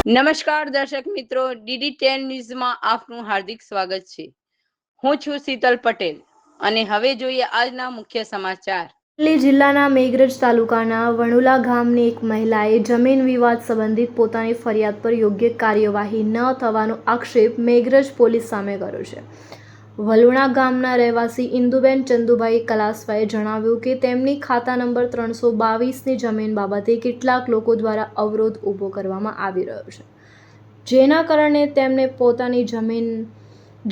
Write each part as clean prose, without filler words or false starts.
નમસ્કાર દર્શક મિત્રો, DD10 ન્યૂઝમાં આપનું હાર્દિક સ્વાગત છે। હું છું શીતલ પટેલ અને હવે જોઈએ આજના મુખ્ય સમાચાર। અરવલ્લી જિલ્લાના મેઘરજ તાલુકાના વણુલા ગામની એક મહિલાએ જમીન વિવાદ સંબંધિત પોતાની ફરિયાદ પર યોગ્ય કાર્યવાહી ન થવાનો આક્ષેપ મેઘરજ પોલીસ સામે કર્યો છે। વલુણા ગામના રહેવાસી ઇન્દુબેન ચંદુભાઈ કલાસવાએ જણાવ્યું કે તેમની ખાતા નંબર 322ની જમીન બાબતે કેટલાક લોકો દ્વારા અવરોધ ઊભો કરવામાં આવી રહ્યો છે, જેના કારણે તેમને પોતાની જમીન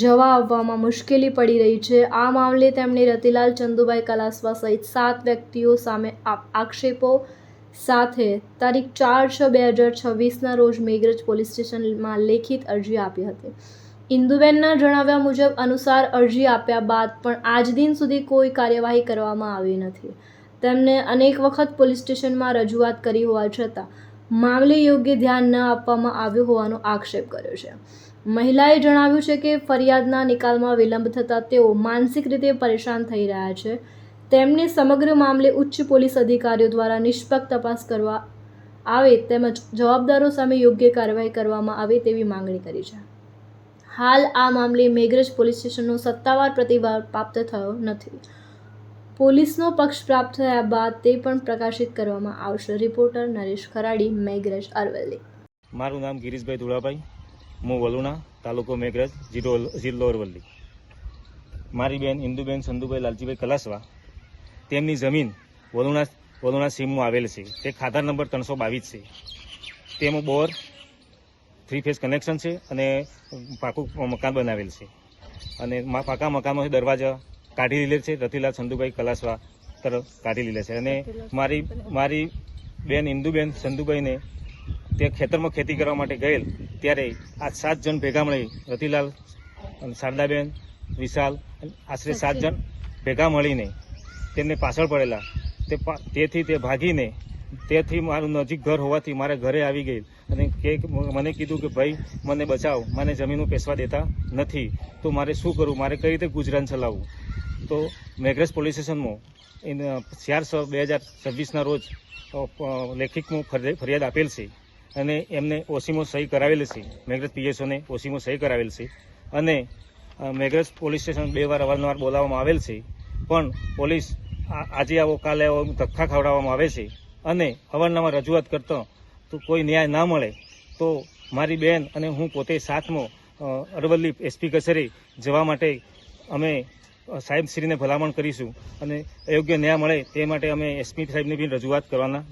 જવા આવવામાં મુશ્કેલી પડી રહી છે। આ મામલે તેમણે રતિલાલ ચંદુભાઈ કલાસવા સહિત 7 વ્યક્તિઓ સામે આક્ષેપો સાથે તારીખ 4/6/2026ના રોજ મેઘરજ પોલીસ સ્ટેશનમાં લેખિત અરજી આપી હતી। ઇન્દુબેનના જણાવ્યા મુજબ અનુસાર અરજી આપ્યા બાદ પણ આજ દિન સુધી કોઈ કાર્યવાહી કરવામાં આવી નથી। તેમને અનેક વખત પોલીસ સ્ટેશનમાં રજૂઆત કરી હોવા છતાં મામલે યોગ્ય ધ્યાન ન આપવામાં આવ્યું હોવાનો આક્ષેપ કર્યો છે। મહિલાએ જણાવ્યું છે કે ફરિયાદના નિકાલમાં વિલંબ થતાં તેઓ માનસિક રીતે પરેશાન થઈ રહ્યા છે। તેમણે સમગ્ર મામલે ઉચ્ચ પોલીસ અધિકારીઓ દ્વારા નિષ્પક્ષ તપાસ કરવા આવે તેમજ જવાબદારો સામે યોગ્ય કાર્યવાહી કરવામાં આવે તેવી માંગણી કરી છે। હાલ આ મામલે મેઘરજ પોલીસ સ્ટેશનનો સત્તાવાર પ્રતિભાવ પ્રાપ્ત થયો નથી। પોલીસનો પક્ષ પ્રાપ્ત થયા બાદ તે પણ પ્રકાશિત કરવામાં આવશે। રિપોર્ટર નરેશ ખરાડી, મેઘરજ, અરવલ્લી। મારું નામ ગિરીશભાઈ ધુળાભાઈ, હું વલુણા, તાલુકો મેઘરજ, જિલ્લો અરવલ્લી। મારી બેન ઇન્દુબેન ચંદુભાઈ લાલજીભાઈ કલાસવા, તેમની જમીન વલુણા સીમમાં આવેલ છે। તે ખાતા નંબર 322 છે। તેમાં બોર 3 ફેઝ કનેક્શન છે અને પાકું મકાન બનાવેલ છે અને પાકા મકાનમાંથી દરવાજા કાઢી લીધેલ છે। રતિલાલ ચંદુભાઈ કલાસવા તરફ કાઢી લીધેલ છે અને મારી બેન ઇન્દુબેન ચંદુભાઈને તે ખેતરમાં ખેતી કરવા માટે ગયેલ ત્યારે આ 7 જણ ભેગા મળી, રતિલાલ, શારદાબેન, વિશાલ, આશરે 7 જણ ભેગા મળીને તેમને પાછળ પડેલા। તેથી તે ભાગીને તેથી મારું નજીક ઘર હોવાથી મારા ઘરે આવી ગઈ અને મને કીધું કે ભાઈ મને બચાવ, મને જમીનો પેસવા દેતા નથી, તો મારે શું કરવું, મારે કઈ રીતે ગુજરાન ચલાવવું। તો મેઘરજ પોલીસ સ્ટેશનમાં 4/6/2026ના રોજ લેખિતમાં ફરિયાદ આપેલ છે અને એમને ઓસીમાં સહી કરાવેલી છે। મેઘરજ PSOને ઓસીમાં સહી કરાવેલ છે અને મેઘરજ પોલીસ સ્ટેશન 2 વાર અવારનવાર બોલાવવામાં આવેલ છે, પણ પોલીસ આજે આવો કાલે આવો ધક્કા ખવડાવવામાં આવે છે અને અવારનવાર રજૂઆત કરતો તો કોઈ ન્યાય ના મળે તો મારી બેન અને હું પોતે સાથમાં અરવલ્લી SP કચેરી જવા માટે અમે સાહેબશ્રીને ભલામણ કરીશું અને યોગ્ય ન્યાય મળે તે માટે અમે SP સાહેબની બી રજૂઆત કરવાના